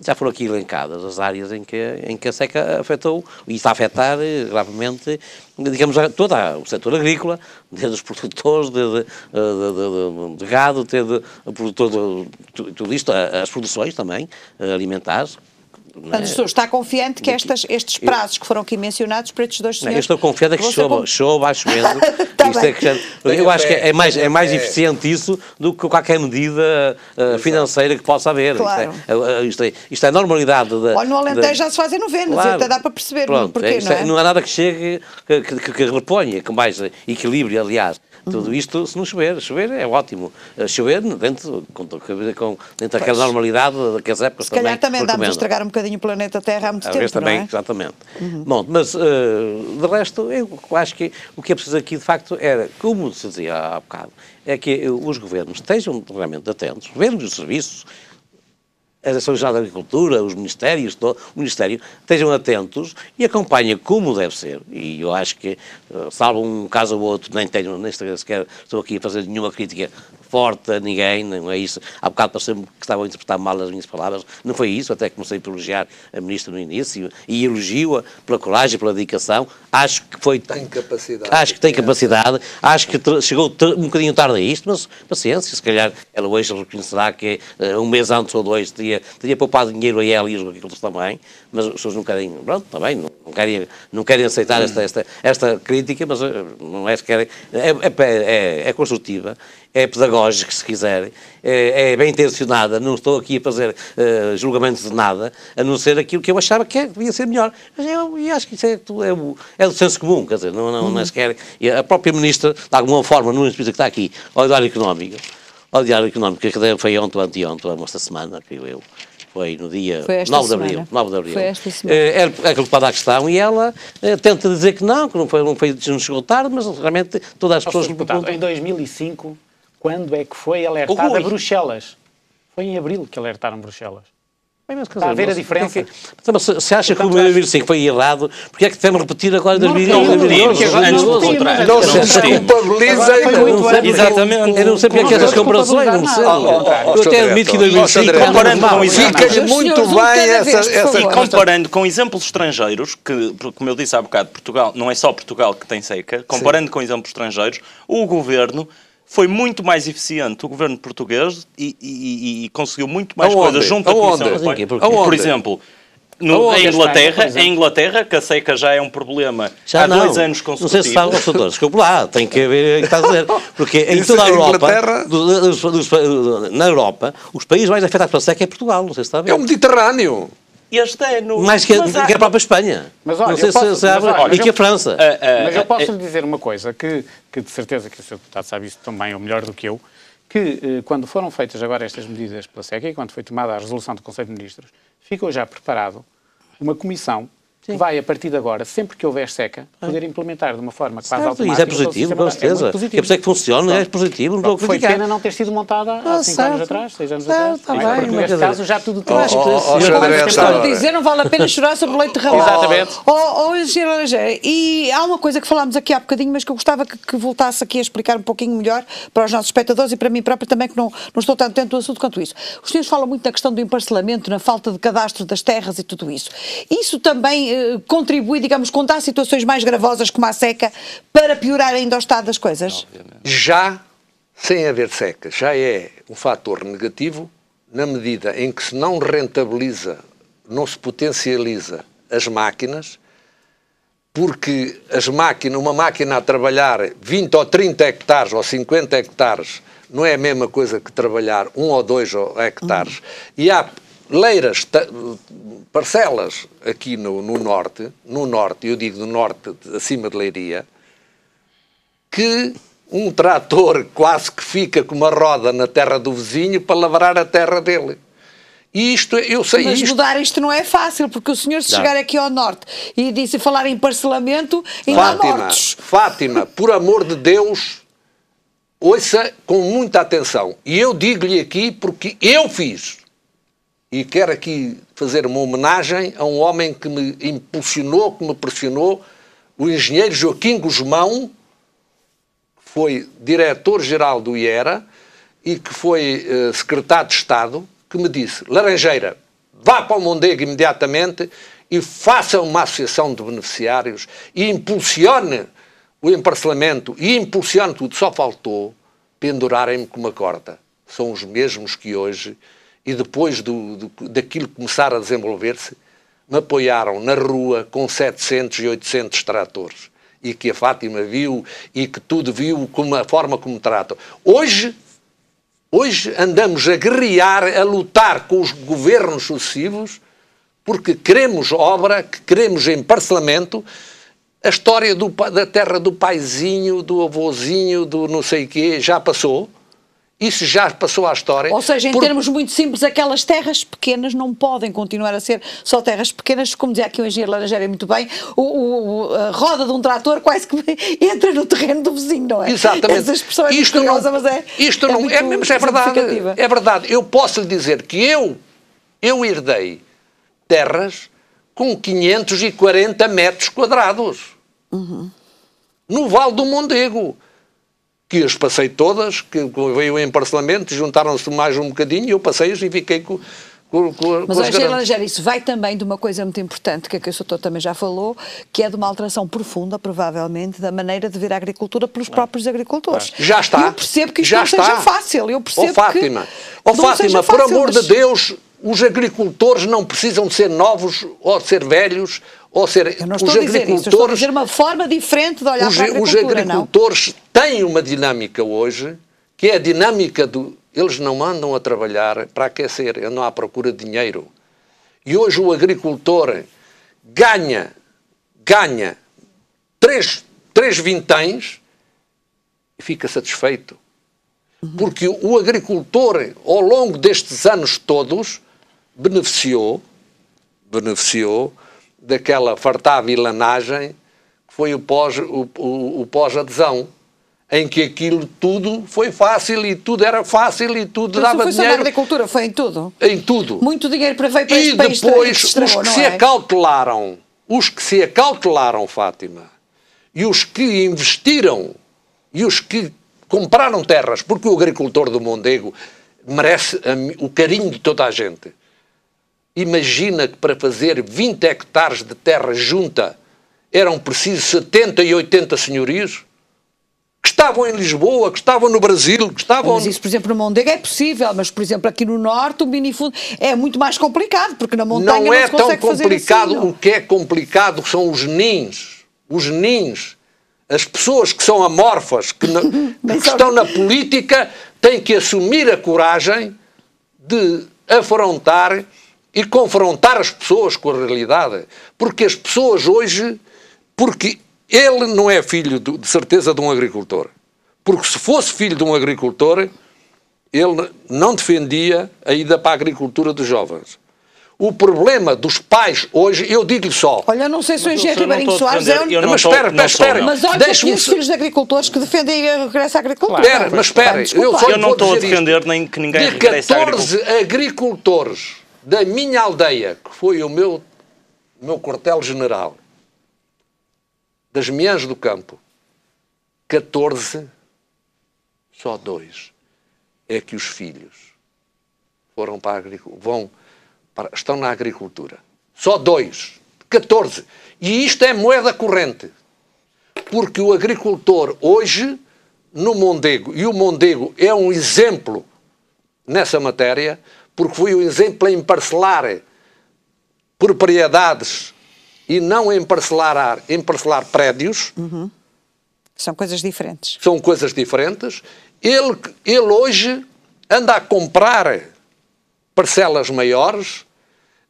Speaker 3: já foram aqui elencadas as áreas em que a seca afetou, e está a afetar gravemente, digamos, todo o setor agrícola, desde os produtores de gado, desde o produtor de tudo isto, as produções também alimentares.
Speaker 1: Portanto, o senhor está confiante que estes prazos que foram aqui mencionados para estes dois senhores...
Speaker 3: Eu estou confiante que chova, vai chovendo. Eu acho que é mais eficiente isso do que qualquer medida financeira que possa haver.
Speaker 1: Claro.
Speaker 3: Isto é normalidade.
Speaker 1: Olha, no Alentejo já se fazem novenas, claro. Até dá para perceber.
Speaker 3: Pronto,
Speaker 1: porquê, não é?
Speaker 3: Não há nada que chegue, que reponha, com mais equilíbrio, aliás. Tudo isto, se não chover é ótimo. Chover dentro daquela normalidade daquelas épocas também.
Speaker 1: Se calhar também dá-nos a estragar um bocadinho o planeta Terra há muito tempo,
Speaker 3: também,
Speaker 1: não é?
Speaker 3: Exatamente. Bom, mas de resto, eu acho que o que é preciso aqui, de facto, era, como se dizia há bocado, é que os governos estejam realmente atentos, os governos e os serviços, a Direção-Geral da Agricultura, os ministérios, o Ministério, estejam atentos e acompanhem como deve ser. E eu acho que, salvo um caso ou outro, nem sequer estou aqui a fazer nenhuma crítica forte a ninguém, não é isso. Há bocado pareceu-me que estavam a interpretar mal as minhas palavras. Não foi isso, até comecei por elogiar a Ministra no início e elogio-a pela coragem, pela dedicação. Acho que foi...
Speaker 2: Tem capacidade.
Speaker 3: Acho que tem capacidade. Acho que chegou um bocadinho tarde a isto, mas paciência, se calhar ela hoje reconhecerá que um mês antes ou dois teria poupado dinheiro a ela e os agricultores também, mas as pessoas não querem, pronto, também, não querem aceitar esta crítica, mas não é sequer, é construtiva, é pedagógica, se quiser, é bem intencionada, não estou aqui a fazer julgamentos de nada, a não ser aquilo que eu achava que devia ser melhor. Mas eu acho que isso é do senso comum, quer dizer, não é sequer... E a própria Ministra, de alguma forma, numa entrevista que está aqui, ao Diário Económico, que foi ontem ou anteontem, ou esta semana, creio eu, foi no dia 9 de Abril.
Speaker 1: Foi esta semana.
Speaker 3: É culpada a questão e ela tenta dizer que não chegou tarde, mas realmente todas as pessoas...
Speaker 4: Deputado, em 2005, quando é que foi alertada Bruxelas? Foi em Abril que alertaram Bruxelas. Está a ver a diferença?
Speaker 3: Se acha que o 2005 foi errado, porque é que devemos repetir agora em 2012?
Speaker 2: Não se desculpabilizem.
Speaker 5: Exatamente.
Speaker 3: Eu não sei porque é que essas comparações, não sei. Eu até admito que em 2005...
Speaker 5: Comparando com
Speaker 2: Fica-lhe muito bem essa...
Speaker 5: E comparando com exemplos estrangeiros, que, como eu disse há bocado, Portugal, não é só Portugal que tem seca, comparando com exemplos estrangeiros, o governo foi muito mais eficiente, o governo português, e conseguiu muito mais coisas junto à Comissão Europeia. Por exemplo, em Inglaterra, que a seca já é um problema há 2 anos consecutivos.
Speaker 3: Não sei se sabe, doutor, desculpe lá, tem que ver o que está a dizer. Porque em toda a Europa, na Europa, os países mais afetados pela seca é Portugal, não sei se está a ver.
Speaker 2: É o Mediterrâneo.
Speaker 5: Este ano.
Speaker 3: Mais que a própria Espanha.
Speaker 4: Mas olha,
Speaker 3: não sei se sabe, e que a França.
Speaker 4: Mas eu posso lhe dizer uma coisa, que de certeza que o Sr. Deputado sabe isso também, ou melhor do que eu, que quando foram feitas agora estas medidas pela seca e quando foi tomada a resolução do Conselho de Ministros, ficou já preparado uma comissão que vai, a partir de agora, sempre que houver seca, poder implementar de uma forma que faz automática.
Speaker 3: Isso é positivo, com certeza. É que funciona, é positivo, não estou a
Speaker 4: Foi
Speaker 3: criticar.
Speaker 4: pena não ter sido montada há 5 anos atrás, 6 anos atrás.
Speaker 3: Está
Speaker 4: Porque
Speaker 3: bem,
Speaker 4: neste caso já tudo tem.
Speaker 1: Dizer, não vale a pena chorar sobre o leite derramado.
Speaker 4: Exatamente.
Speaker 1: Engenheiro Laranjeira, e há uma coisa que falámos aqui há bocadinho, mas que eu gostava que voltasse aqui a explicar um pouquinho melhor para os nossos espectadores e para mim própria também, que não estou tanto dentro do assunto quanto isso. Os senhores falam muito na questão do emparcelamento, na falta de cadastro das terras e tudo isso. Isso também contribui, digamos, quando há situações mais gravosas como a seca, para piorar ainda o estado das coisas?
Speaker 2: Já, sem haver seca, já é um fator negativo na medida em que se não rentabiliza, não se potencializa as máquinas, porque uma máquina a trabalhar 20 ou 30 hectares ou 50 hectares não é a mesma coisa que trabalhar 1 ou 2 hectares. E há leiras, parcelas aqui no norte, eu digo no norte, acima de Leiria, que um trator quase que fica com uma roda na terra do vizinho para lavrar a terra dele. E isto, eu sei
Speaker 1: Mas
Speaker 2: isto.
Speaker 1: mudar isto não é fácil, porque o senhor, se chegar aqui ao norte e disse falar em parcelamento, ainda há mortos.
Speaker 2: Fátima, por amor de Deus, ouça com muita atenção. E eu digo-lhe aqui porque eu fiz. E quero aqui fazer uma homenagem a um homem que me impulsionou, que me pressionou, o engenheiro Joaquim Guzmão, que foi diretor-geral do IERA e que foi secretário de Estado, que me disse: Laranjeira, vá para o Mondego imediatamente e faça uma associação de beneficiários e impulsione o emparcelamento e impulsione tudo. Só faltou pendurarem-me com uma corda. São os mesmos que hoje, e depois daquilo começar a desenvolver-se, me apoiaram na rua com 700 e 800 tratores. E que a Fátima viu e que tudo viu como a forma como tratam. Hoje andamos a guerrear, a lutar com os governos sucessivos, porque queremos obra, que queremos emparcelamento. A história da terra do paizinho, do avôzinho, do não sei quê, já passou. Isso já passou à história.
Speaker 1: Ou seja, em termos muito simples, aquelas terras pequenas não podem continuar a ser só terras pequenas, como dizia aqui o engenheiro Laranjeira muito bem, a roda de um trator quase que entra no terreno do vizinho, não é?
Speaker 2: Exatamente.
Speaker 1: Essa expressão é muito curiosa, mas
Speaker 2: é verdade. É verdade. Eu posso lhe dizer que eu herdei terras com 540 metros quadrados. No Vale do Mondego. Que as passei todas, que veio em parcelamento, juntaram-se mais um bocadinho e eu passei-os e fiquei com
Speaker 1: Mas,
Speaker 2: as
Speaker 1: Engenheiro Laranjeira, isso vai também de uma coisa muito importante, que o Sr. Doutor também já falou, que é de uma alteração profunda, provavelmente, da maneira de ver a agricultura pelos próprios agricultores.
Speaker 2: Já está.
Speaker 1: E eu percebo que isto não seja fácil. Eu percebo
Speaker 2: Fátima, por amor de Deus, os agricultores não precisam de ser novos ou de ser velhos. Ou ser,
Speaker 1: eu não estou a dizer isso, estou a dizer uma forma diferente de olhar para a agricultura.
Speaker 2: Os agricultores têm uma dinâmica hoje, que é a dinâmica do... Eles não andam a trabalhar para aquecer, andam à procura de dinheiro. E hoje o agricultor ganha 3 vinténs e fica satisfeito. Porque o agricultor, ao longo destes anos todos, beneficiou daquela fartada vilanagem que foi o pós-adesão, em que aquilo tudo foi fácil e tudo era fácil e tudo dava dinheiro. Não foi só na agricultura,
Speaker 1: foi em tudo.
Speaker 2: Em tudo.
Speaker 1: Muito dinheiro para veio para este país.
Speaker 2: E depois os que se acautelaram, Fátima, e os que investiram, e os que compraram terras, porque o agricultor do Mondego merece o carinho de toda a gente. Imagina que para fazer 20 hectares de terra junta eram precisos 70 e 80 senhorios que estavam em Lisboa, que estavam no Brasil, que estavam...
Speaker 1: Mas isso, por exemplo, no Mondego é possível, mas, por exemplo, aqui no Norte o minifundo é muito mais complicado, porque na montanha não se consegue fazer assim.
Speaker 2: Não é tão complicado. O que é complicado são os nins. Os nins. As pessoas que são amorfas, que estão na política, têm que assumir a coragem de afrontar e confrontar as pessoas com a realidade. Porque as pessoas hoje... Porque ele não é filho, de certeza, de um agricultor. Porque se fosse filho de um agricultor, ele não defendia a ida para a agricultura dos jovens. O problema dos pais hoje, eu digo-lhe só...
Speaker 1: Olha, não sei se o engenheiro
Speaker 5: eu não
Speaker 1: Ribeirinho
Speaker 5: estou a
Speaker 1: Soares
Speaker 5: defender,
Speaker 1: é
Speaker 5: eu não
Speaker 2: Mas
Speaker 5: sou-
Speaker 2: espera,
Speaker 5: não sou,
Speaker 2: espera.
Speaker 5: não.
Speaker 1: Mas olha,
Speaker 2: Deixe-me
Speaker 1: conheço filhos de agricultores que defendem a regresso à agricultura.
Speaker 2: Espera, mas espera,
Speaker 1: Desculpa.
Speaker 2: só
Speaker 5: Eu não
Speaker 2: vou
Speaker 5: estou a
Speaker 2: dizer
Speaker 5: defender
Speaker 2: isto.
Speaker 5: nem que ninguém
Speaker 2: De
Speaker 5: regresse à
Speaker 2: 14 agricultores da minha aldeia, que foi o meu quartel-general, das Miãs do Campo, 14, só 2 é que os filhos foram para a agricultura, estão na agricultura. Só 2, 14. E isto é moeda corrente. Porque o agricultor hoje, no Mondego, e o Mondego é um exemplo nessa matéria, porque foi um exemplo em parcelar propriedades e não em parcelar prédios.
Speaker 1: São coisas diferentes.
Speaker 2: São coisas diferentes. Ele hoje anda a comprar parcelas maiores,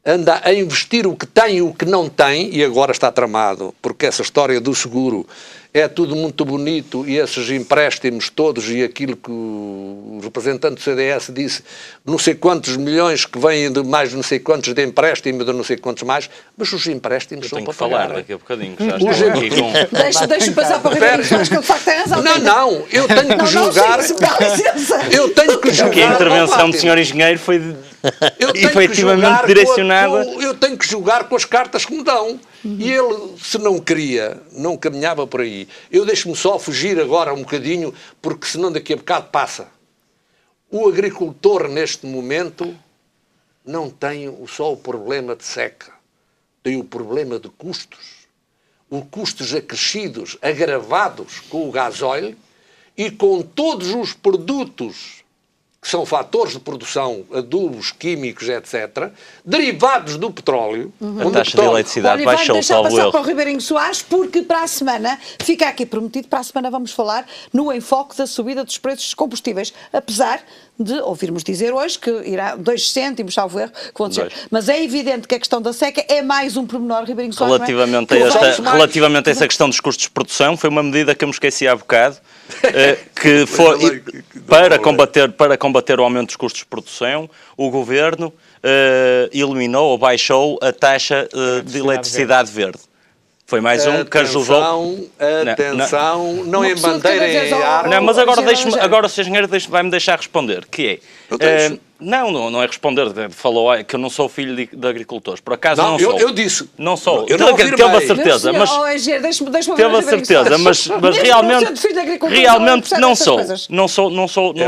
Speaker 2: anda a investir o que tem e o que não tem, e agora está tramado, porque essa história do seguro é tudo muito bonito, e esses empréstimos todos, e aquilo que o representante do CDS disse, não sei quantos milhões que vêm de mais não sei quantos de empréstimo, de não sei quantos mais, mas os empréstimos são
Speaker 5: Tenho
Speaker 2: para
Speaker 5: que falar
Speaker 2: pagar.
Speaker 5: daqui a bocadinho, que já estou aqui com...
Speaker 1: Deixa passar para o Ribeirinho Soares, que de facto tem razão.
Speaker 2: Não, eu tenho que julgar... Eu tenho que julgar...
Speaker 5: Que a intervenção do Sr. Engenheiro foi efetivamente direcionada...
Speaker 2: Eu tenho que julgar com as cartas que me dão. E ele, se não queria, não caminhava por aí. Eu deixo-me só fugir agora um bocadinho, porque senão daqui a bocado passa. O agricultor, neste momento, não tem só o problema de seca. Tem o problema de custos. Os custos acrescidos, agravados com o gasóleo e com todos os produtos que são fatores de produção, adubos, químicos, etc., derivados do petróleo.
Speaker 5: A taxa de eletricidade baixou, salvo
Speaker 1: passar
Speaker 5: erro.
Speaker 1: para o Ribeirinho Soares, porque para a semana, fica aqui prometido, para a semana vamos falar no enfoque da subida dos preços dos combustíveis, apesar de ouvirmos dizer hoje que irá 2 cêntimos, salvo erro, que vão descer. Mas é evidente que a questão da seca é mais um pormenor, Ribeirinho Soares.
Speaker 5: Relativamente a esta questão dos custos de produção, foi uma medida que eu me esqueci há bocado, que foi para combater o aumento dos custos de produção, o Governo eliminou ou baixou a taxa de eletricidade verde. Foi mais um que ajudou.
Speaker 2: Atenção, não embandeirem a
Speaker 5: Não, mas agora o Sr. Engenheiro vai-me deixar responder, que é... Não é responder, falou que eu não sou filho de agricultores, por acaso não sou.
Speaker 2: Eu disse.
Speaker 5: Não sou,
Speaker 2: eu não
Speaker 5: teve a certeza, mas... Teve a certeza, mas realmente não sou. Não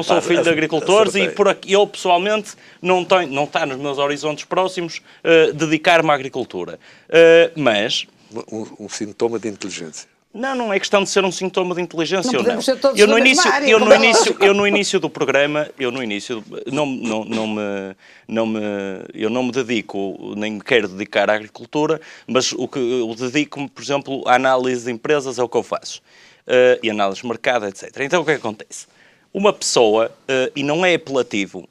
Speaker 5: sou filho de agricultores e eu pessoalmente não está nos meus horizontes próximos dedicar-me à agricultura. Mas...
Speaker 2: Um sintoma de inteligência.
Speaker 5: Não é questão de ser um sintoma de inteligência ou não.
Speaker 1: Eu
Speaker 5: no início do programa, eu não me dedico, nem me quero dedicar à agricultura, mas o que eu dedico-me, por exemplo, à análise de empresas é o que eu faço. E análise de mercado, etc. Então o que é que acontece? Uma pessoa, e não é apelativo,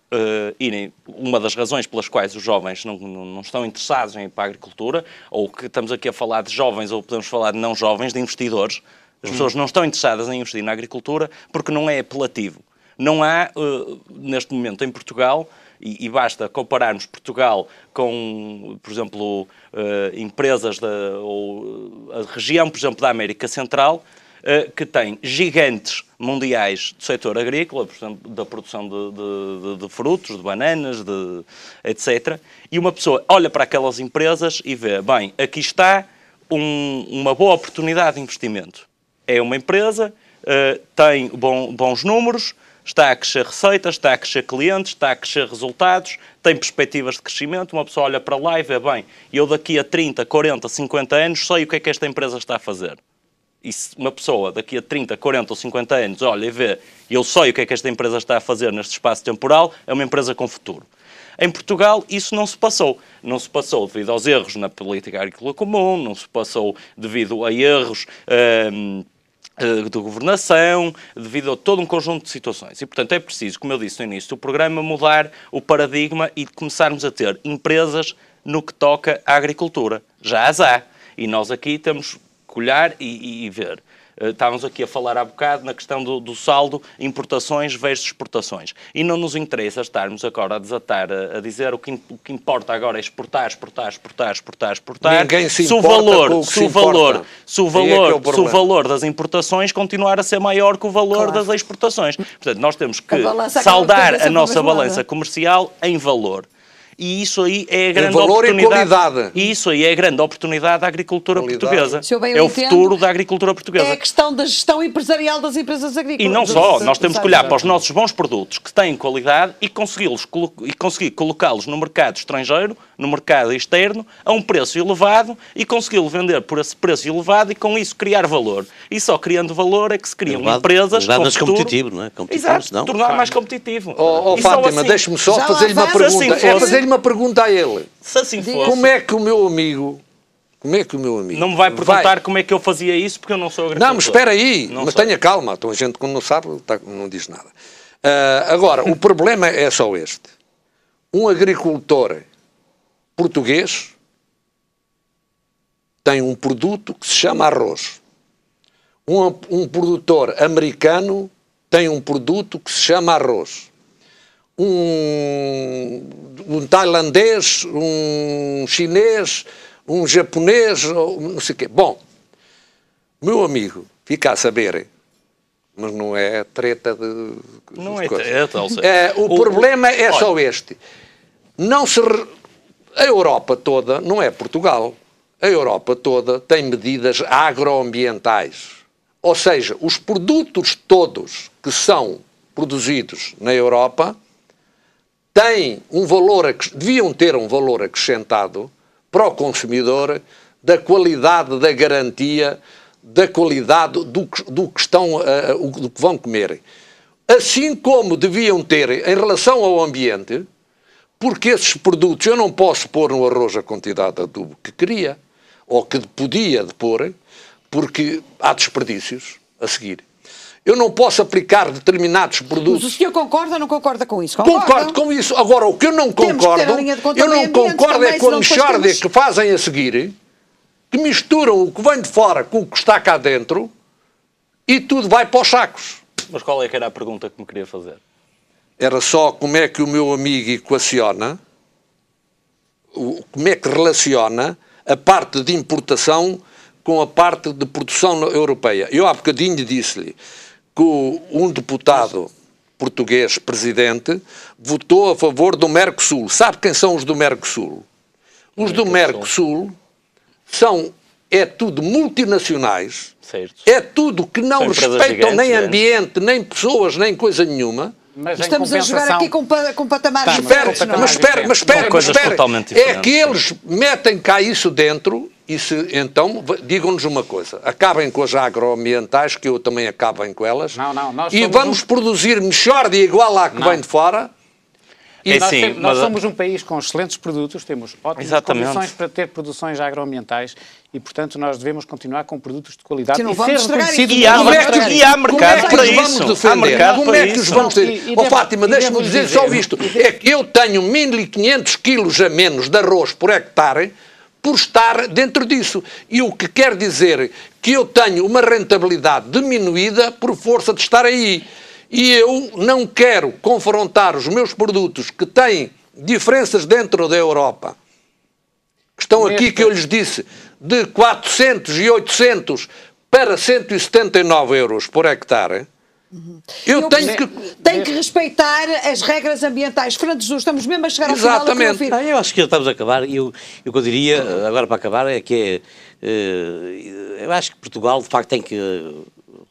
Speaker 5: e uma das razões pelas quais os jovens não estão interessados em ir para a agricultura, ou que estamos aqui a falar de jovens, ou podemos falar de não jovens, de investidores, as pessoas não estão interessadas em investir na agricultura porque não é apelativo. Não há, neste momento, em Portugal, e basta compararmos Portugal com, por exemplo, empresas ou a região, por exemplo, da América Central, que tem gigantes mundiais do setor agrícola, por exemplo, da produção de frutos, de bananas, etc. E uma pessoa olha para aquelas empresas e vê, bem, aqui está uma boa oportunidade de investimento. É uma empresa, tem bons números, está a crescer receitas, está a crescer clientes, está a crescer resultados, tem perspectivas de crescimento. Uma pessoa olha para lá e vê, bem, eu daqui a 30, 40, 50 anos sei o que é que esta empresa está a fazer. E se uma pessoa daqui a 30, 40 ou 50 anos olha e vê, eu sei o que é que esta empresa está a fazer neste espaço temporal, é uma empresa com futuro. Em Portugal isso não se passou. Não se passou devido aos erros na política agrícola comum, não se passou devido a erros de governação, devido a todo um conjunto de situações. E, portanto, é preciso, como eu disse no início do programa, mudar o paradigma e começarmos a ter empresas no que toca à agricultura. Já as há. E nós aqui temos olhar e ver. Estávamos aqui a falar há bocado na questão do saldo importações versus exportações. E não nos interessa estarmos agora a desatar, a dizer o que importa agora é exportar.
Speaker 2: Ninguém se
Speaker 5: Se o
Speaker 2: importa
Speaker 5: valor,
Speaker 2: com o que
Speaker 5: se
Speaker 2: se
Speaker 5: o valor,
Speaker 2: importa.
Speaker 5: se o
Speaker 2: Aí é que é
Speaker 5: valor,
Speaker 2: o
Speaker 5: se o
Speaker 2: problema.
Speaker 5: valor das importações continuar a ser maior que o valor das exportações. Portanto, nós temos que
Speaker 1: A balança acaba por
Speaker 5: saldar
Speaker 1: ter
Speaker 5: a
Speaker 1: sempre
Speaker 5: nossa
Speaker 1: o mesmo lado,
Speaker 5: balança
Speaker 1: é?
Speaker 5: comercial em valor. E isso aí é a grande
Speaker 2: valor e
Speaker 5: oportunidade.
Speaker 2: qualidade.
Speaker 5: E isso aí é a grande oportunidade da agricultura
Speaker 2: Qualidade.
Speaker 5: portuguesa.
Speaker 1: Se eu bem
Speaker 5: É o
Speaker 1: entendo,
Speaker 5: futuro da agricultura portuguesa.
Speaker 1: É a questão da gestão empresarial das empresas agrícolas.
Speaker 5: E não só, nós temos que olhar para os nossos bons produtos que têm qualidade e conseguir colocá-los no mercado estrangeiro, no mercado externo, a um preço elevado e consegui-lo vender por esse preço elevado e com isso criar valor. E só criando valor é que se criam empresas com
Speaker 3: mas
Speaker 5: futuro.
Speaker 3: competitivo, não é? Competitivo,
Speaker 5: Exato,
Speaker 3: senão...
Speaker 5: tornar mais competitivo.
Speaker 2: Oh,
Speaker 5: E só
Speaker 2: Fátima,
Speaker 5: assim-
Speaker 2: deixe-me só
Speaker 1: Já
Speaker 2: fazer-lhe
Speaker 1: lá
Speaker 2: uma
Speaker 1: vamos.
Speaker 2: pergunta.
Speaker 5: Assim
Speaker 2: É
Speaker 5: fosse.
Speaker 2: fazer-lhe uma pergunta a ele.
Speaker 5: Se assim fosse,
Speaker 2: Como é que o meu amigo...
Speaker 5: não me vai perguntar como é que eu fazia isso porque eu não sou agricultor.
Speaker 2: Não, mas espera aí,
Speaker 5: Não
Speaker 2: mas
Speaker 5: sou.
Speaker 2: tenha calma. Então a gente, quando não sabe, não diz nada. Agora, o problema é só este. Um agricultor português tem um produto que se chama arroz. Um produtor americano tem um produto que se chama arroz. Um tailandês, um chinês, um japonês, não sei o quê. Bom, meu amigo, fica a saber, mas não é treta de...
Speaker 5: Não
Speaker 2: de
Speaker 5: é
Speaker 2: coisa.
Speaker 5: treta, ou seja,
Speaker 2: O problema é
Speaker 5: olha,
Speaker 2: só este. A Europa toda, não é Portugal, a Europa toda tem medidas agroambientais. Ou seja, os produtos todos que são produzidos na Europa têm deviam ter um valor acrescentado para o consumidor da qualidade, da garantia, da qualidade do que vão comer. Assim como deviam ter em relação ao ambiente, porque esses produtos eu não posso pôr no arroz a quantidade de adubo que queria, ou que podia de pôr, porque há desperdícios a seguir. Eu não posso aplicar determinados
Speaker 1: Mas
Speaker 2: produtos.
Speaker 1: o senhor concorda ou não concorda com isso?
Speaker 2: Concordo com isso. Agora, o que eu não
Speaker 1: Temos que ter a
Speaker 2: concordo,
Speaker 1: linha de conta
Speaker 2: eu
Speaker 1: do
Speaker 2: não
Speaker 1: meio ambiente
Speaker 2: concordo
Speaker 1: também,
Speaker 2: é com a
Speaker 1: senão depois
Speaker 2: mexórdia
Speaker 1: temos-
Speaker 2: que fazem a seguir, que misturam o que vem de fora com o que está cá dentro e tudo vai para os sacos.
Speaker 5: Mas qual é que era a pergunta que me queria fazer?
Speaker 2: Era só como é que o meu amigo equaciona, como é que relaciona a parte de importação com a parte de produção europeia. Eu há bocadinho disse-lhe que um deputado português, presidente, votou a favor do Mercosul. Sabe quem são os do Mercosul? Os do Mercosul é tudo multinacionais,
Speaker 5: Certo.
Speaker 2: é tudo que não
Speaker 5: São empresas
Speaker 2: respeitam nem
Speaker 5: gigantes,
Speaker 2: ambiente, nem pessoas, nem coisa nenhuma.
Speaker 4: Mas
Speaker 1: Estamos
Speaker 4: em
Speaker 1: a jogar
Speaker 4: compensação,
Speaker 1: aqui com patamares
Speaker 4: Tá,
Speaker 1: diferentes, não é?
Speaker 2: Mas espera,
Speaker 5: São coisas totalmente
Speaker 2: É
Speaker 5: diferentes.
Speaker 2: que eles metem cá isso dentro e então digam-nos uma coisa, acabem com as agroambientais, que eu também acabem com elas,
Speaker 4: Não, nós
Speaker 2: e
Speaker 4: somos
Speaker 2: vamos produzir mexórdia igual à que
Speaker 4: Não.
Speaker 2: vem de fora.
Speaker 5: É
Speaker 4: Nós,
Speaker 5: sim,
Speaker 4: nós
Speaker 5: mas-
Speaker 4: somos um país com excelentes produtos, temos ótimas
Speaker 5: Exatamente.
Speaker 4: condições para ter produções agroambientais e, portanto, nós devemos continuar com produtos de qualidade
Speaker 1: Que não
Speaker 4: e
Speaker 1: vamos
Speaker 4: ser
Speaker 1: estragar
Speaker 4: reconhecidos.
Speaker 1: isso.
Speaker 5: E há,
Speaker 2: Como é
Speaker 5: mercado-
Speaker 2: que-
Speaker 5: e há
Speaker 2: como
Speaker 5: mercado
Speaker 2: é que
Speaker 5: para
Speaker 2: os vamos
Speaker 5: isso. Há
Speaker 2: defender?
Speaker 5: mercado
Speaker 2: Como
Speaker 5: para
Speaker 2: é que os
Speaker 5: isso.
Speaker 2: vamos defender?
Speaker 4: E
Speaker 2: Oh,
Speaker 4: devo-
Speaker 2: Fátima,
Speaker 4: e
Speaker 2: deixa-me
Speaker 4: devo
Speaker 2: dizer
Speaker 4: dizer-
Speaker 2: só isto. É que eu tenho 1500 quilos a menos de arroz por hectare por estar dentro disso. E o que quer dizer que eu tenho uma rentabilidade diminuída por força de estar aí. E eu não quero confrontar os meus produtos que têm diferenças dentro da Europa, que estão aqui, que eu lhes disse, de 400 e 800 para 179 euros por hectare. Eu tenho que...
Speaker 1: Tem que respeitar as regras ambientais. Fernando Jesus, estamos mesmo a chegar ao final.
Speaker 2: Exatamente.
Speaker 3: Eu acho que já estamos a acabar e o que eu diria agora para acabar é que eu acho que Portugal de facto tem que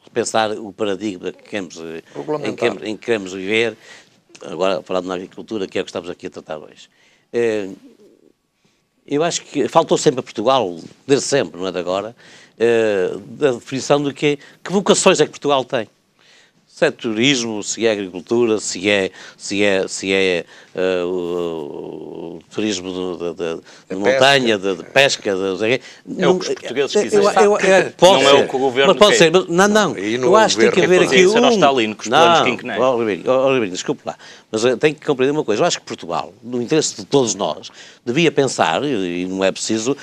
Speaker 3: repensar o paradigma em que queremos viver, agora falando na agricultura, que é o que estamos aqui a tratar hoje. Eu acho que faltou sempre a Portugal, desde sempre, não é de agora, da definição de que vocações é que Portugal tem. Se é turismo, se é agricultura, se é o turismo de montanha, de pesca.
Speaker 5: É o que os portugueses quiserem.
Speaker 3: Pode
Speaker 5: não
Speaker 3: ser,
Speaker 5: é o que o governo
Speaker 3: mas pode
Speaker 5: quer.
Speaker 3: ser. Não.
Speaker 2: Aí não
Speaker 3: Eu
Speaker 2: é o
Speaker 3: acho que tem que
Speaker 2: governo
Speaker 3: haver
Speaker 5: que
Speaker 3: aqui
Speaker 5: fazer isso, era o Stalin, com os planos quinquenais.
Speaker 3: Ribeirinho, desculpe lá. Mas tem que compreender uma coisa. Eu acho que Portugal, no interesse de todos nós, devia pensar, e não é preciso...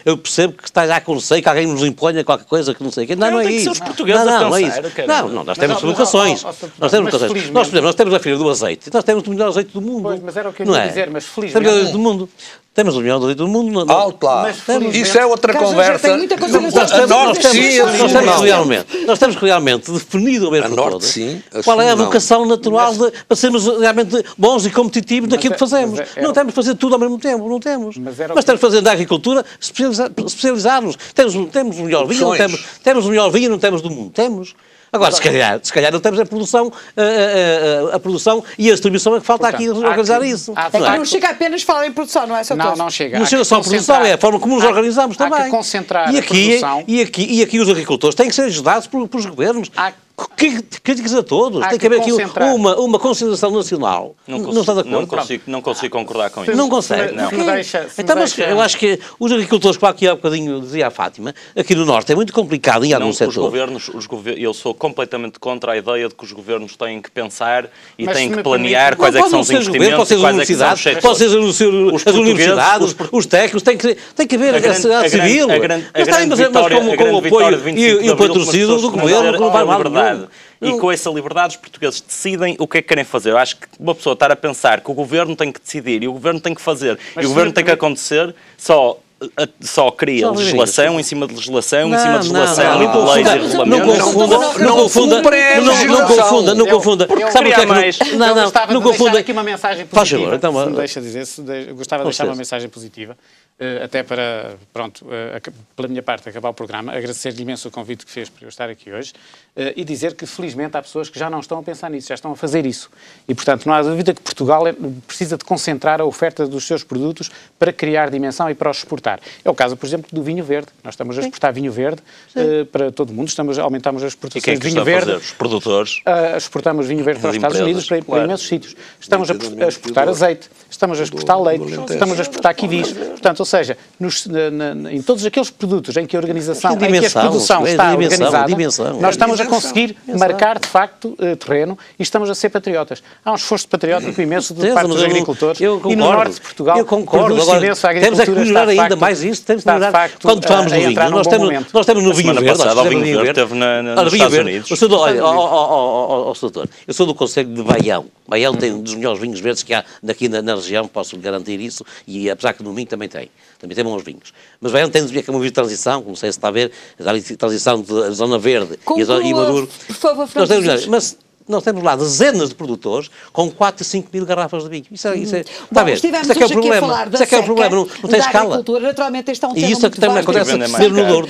Speaker 3: eu percebo que está já com receio que alguém nos imponha qualquer coisa que não sei o quê. Não é
Speaker 5: tem que
Speaker 3: isso.
Speaker 5: ser os portugueses a
Speaker 3: Não é
Speaker 5: pensar,
Speaker 3: isso.
Speaker 5: caramba.
Speaker 3: Não, nós temos vocações. Nós temos vocações. Nós temos a Feira do Azeite. Nós temos o melhor azeite do mundo.
Speaker 4: Pois, mas era o que eu
Speaker 3: não
Speaker 4: ia
Speaker 3: é?
Speaker 4: dizer, mas
Speaker 3: Temos o
Speaker 4: felizmente...
Speaker 3: melhor azeite do mundo. Temos o melhor azeite do mundo.
Speaker 2: Alto lá.
Speaker 4: Mas, felizmente,
Speaker 2: Isso é outra
Speaker 1: Carlos, já
Speaker 2: conversa.
Speaker 1: tem muita coisa
Speaker 2: Não,
Speaker 1: que nós
Speaker 2: a Norte
Speaker 1: temos-
Speaker 2: sim,
Speaker 1: nós
Speaker 2: a Sul não.
Speaker 3: Nós temos que realmente definir uma vez
Speaker 2: A
Speaker 3: por
Speaker 2: Norte
Speaker 3: todas
Speaker 2: sim, a
Speaker 3: qual
Speaker 2: Sul
Speaker 3: é a
Speaker 2: não.
Speaker 3: vocação natural para sermos realmente bons e competitivos naquilo que fazemos. Não temos que fazer tudo ao mesmo tempo, não temos.
Speaker 4: Mas era o
Speaker 3: Mas
Speaker 4: que-
Speaker 3: temos que fazer da agricultura especializar-nos. Temos o melhor vinho, não
Speaker 2: Opções.
Speaker 3: temos o melhor vinho, não temos do mundo. Temos. Agora, se calhar não temos a produção e a distribuição é que falta aqui
Speaker 4: Portanto,
Speaker 3: organizar
Speaker 4: há que-
Speaker 3: isso.
Speaker 4: há
Speaker 1: É que
Speaker 3: não é?
Speaker 1: não chega apenas a falar em produção, não é, Sr.
Speaker 4: Não,
Speaker 1: Torres?
Speaker 4: não chega.
Speaker 3: Não
Speaker 4: Há
Speaker 3: chega
Speaker 4: que
Speaker 3: só a produção,
Speaker 4: concentrar-
Speaker 3: é a forma como nos organizamos
Speaker 4: há
Speaker 3: também.
Speaker 4: que concentrar
Speaker 3: e
Speaker 4: a
Speaker 3: aqui,
Speaker 4: produção.
Speaker 3: e aqui os agricultores têm que ser ajudados pelos governos.
Speaker 4: Há-
Speaker 3: Críticas a todos.
Speaker 4: Há
Speaker 3: Tem
Speaker 4: que
Speaker 3: que haver aqui
Speaker 4: concentrar.
Speaker 3: uma consideração nacional. Não está de acordo?
Speaker 5: Não consigo concordar com isso.
Speaker 3: Não consegue.
Speaker 4: Se me
Speaker 3: Porquê?
Speaker 4: deixa- se me
Speaker 3: Então, mas
Speaker 4: deixa-
Speaker 3: eu acho que os agricultores, como aqui há bocadinho dizia a Fátima, aqui no Norte é muito complicado em
Speaker 5: Não,
Speaker 3: alguns
Speaker 5: os
Speaker 3: setores.
Speaker 5: governos, eu sou completamente contra a ideia de que os governos têm que pensar e
Speaker 4: Mas
Speaker 5: têm
Speaker 4: se
Speaker 5: que
Speaker 4: me
Speaker 5: planear
Speaker 4: permite-
Speaker 5: quais é que são os
Speaker 3: Pode ser os governos,
Speaker 5: investimentos
Speaker 3: pode ser
Speaker 5: e
Speaker 3: as
Speaker 5: quais é que são os
Speaker 3: universidades,
Speaker 5: setores.
Speaker 3: pode ser as universidades, os técnicos, tem que haver a sociedade civil. Mas com o apoio e o patrocínio do governo, que não vai mal nenhum.
Speaker 5: E com essa liberdade os portugueses decidem o que é que querem fazer. Eu acho que uma pessoa estar a pensar que o governo tem que decidir e o governo tem que fazer
Speaker 4: Mas
Speaker 5: e o governo tem que acontecer, só cria
Speaker 3: Só
Speaker 5: legislação em cima de legislação, em
Speaker 3: Não,
Speaker 5: cima de
Speaker 3: não,
Speaker 5: legislação
Speaker 3: não,
Speaker 5: e de leis e
Speaker 3: não
Speaker 5: regulamentos.
Speaker 3: confunda. Sabe o que é que
Speaker 4: Eu gostava
Speaker 3: não
Speaker 4: de deixar
Speaker 3: confunda?
Speaker 4: aqui uma mensagem
Speaker 3: Faz
Speaker 4: positiva.
Speaker 3: favor, então,
Speaker 4: se me deixa dizer, eu gostava de deixar uma mensagem positiva, até para, pronto, pela minha parte, acabar o programa, agradecer-lhe imenso o convite que fez para eu estar aqui hoje e dizer que, felizmente, há pessoas que já não estão a pensar nisso, já estão a fazer isso. E, portanto, não há dúvida que Portugal precisa de concentrar a oferta dos seus produtos para criar dimensão e para os exportar. É o caso, por exemplo, do vinho verde. Nós estamos a exportar vinho verde para todo o mundo, aumentamos as
Speaker 5: E
Speaker 3: é
Speaker 5: quem
Speaker 4: exportações
Speaker 5: é
Speaker 4: de
Speaker 5: que
Speaker 4: vinho
Speaker 5: está a
Speaker 4: verde.
Speaker 5: fazer? Os produtores.
Speaker 4: Exportamos vinho verde para os
Speaker 5: As
Speaker 4: Estados Unidos,
Speaker 5: empresas,
Speaker 4: para
Speaker 5: claro.
Speaker 4: imensos sítios. Estamos a exportar azeite, estamos a exportar leite, estamos a exportar kiwis. Portanto, ou seja, em todos aqueles produtos em que a organização, em que a produção está organizada, nós estamos a conseguir marcar, de facto, terreno e estamos a ser patriotas. Há um esforço patriótico imenso de parte dos agricultores. E no norte de Portugal,
Speaker 3: eu concordo.
Speaker 4: produz-se
Speaker 3: Agora,
Speaker 4: imenso a
Speaker 3: temos é que
Speaker 4: agricultura.
Speaker 3: melhorar
Speaker 4: está,
Speaker 3: ainda
Speaker 4: de facto,
Speaker 3: mais isto. Temos que
Speaker 4: está, de
Speaker 3: melhorar.
Speaker 4: facto,
Speaker 3: Quando falamos
Speaker 4: a
Speaker 3: no vinho,
Speaker 4: entrar num
Speaker 3: nós
Speaker 4: bom
Speaker 3: temos no vinho
Speaker 5: Semana
Speaker 3: verde.
Speaker 5: passada o
Speaker 3: nós
Speaker 5: vinho
Speaker 3: temos
Speaker 5: verde esteve nos
Speaker 3: Ora, vinho
Speaker 5: Estados
Speaker 3: verde.
Speaker 5: Unidos.
Speaker 3: Eu sou do Conselho de Baião. Baião tem um dos melhores vinhos verdes que há aqui na região, posso garantir isso, e apesar que no Minho também tem bons vinhos. Mas Baião tem uma movimento de transição, como sei se está a ver, a transição de zona verde e Maduro.
Speaker 1: Por favor,
Speaker 3: Nós temos,
Speaker 1: Francisco.
Speaker 3: mas nós temos lá dezenas de produtores com 4 e 5 mil garrafas de vinho. Isso é, está a ver?
Speaker 1: Estivemos
Speaker 3: Isso é que é o
Speaker 1: hoje aqui a
Speaker 3: problema.
Speaker 1: falar da
Speaker 3: Isso é que é o
Speaker 1: seca,
Speaker 3: problema. Não tem
Speaker 1: da
Speaker 3: escala.
Speaker 1: agricultura. Naturalmente, este é um
Speaker 3: E
Speaker 1: tema
Speaker 3: isso é
Speaker 1: muito
Speaker 3: que também
Speaker 1: vasto.
Speaker 3: acontece
Speaker 5: Vender
Speaker 3: a
Speaker 5: mais
Speaker 3: perceber no
Speaker 5: caro.
Speaker 3: Douro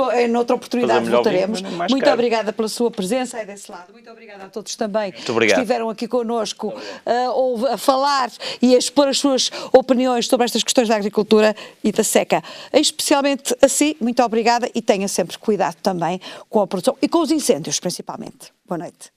Speaker 3: também.
Speaker 1: Noutra oportunidade
Speaker 5: Fazer melhor
Speaker 1: voltaremos.
Speaker 5: vinho, mas mais
Speaker 1: Muito
Speaker 5: caro.
Speaker 1: obrigada pela sua presença aí desse lado. Muito obrigada a todos também que
Speaker 5: obrigado.
Speaker 1: estiveram aqui connosco a falar e a expor as suas opiniões sobre estas questões da agricultura e da seca. Especialmente a si, muito obrigada e tenha sempre cuidado também com a produção e com os incêndios, principalmente. Boa noite.